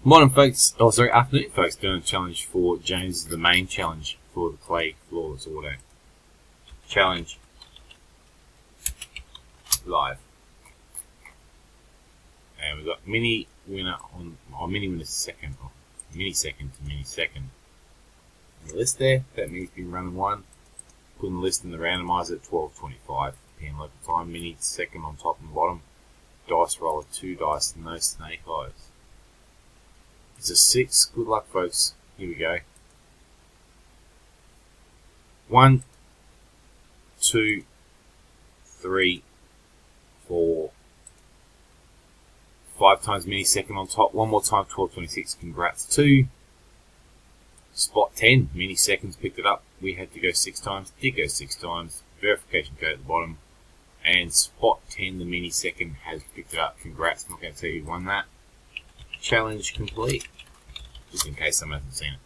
Morning, folks. Oh, sorry, afternoon, folks. Doing a challenge for James, the main challenge for the Klay Flawless Auto Challenge live. And we've got mini winner on mini winner second, or mini second to mini second. On the list there, that means been running one. Putting the list in the randomizer at 12:25 p.m. local time. Mini second on top and bottom. Dice roller, 2 dice, no snake eyes. It's a 6. Good luck, folks. Here we go. 1, 2, 3, 4, 5 times mini second on top. One more time, 12:26. Congrats. 2. Spot 10. Mini seconds picked it up. We had to go 6 times. Did go 6 times. Verification code at the bottom. And spot 10, the mini second, has picked it up. Congrats. I'm not going to tell you who won that. Challenge complete. Just in case someone hasn't seen it.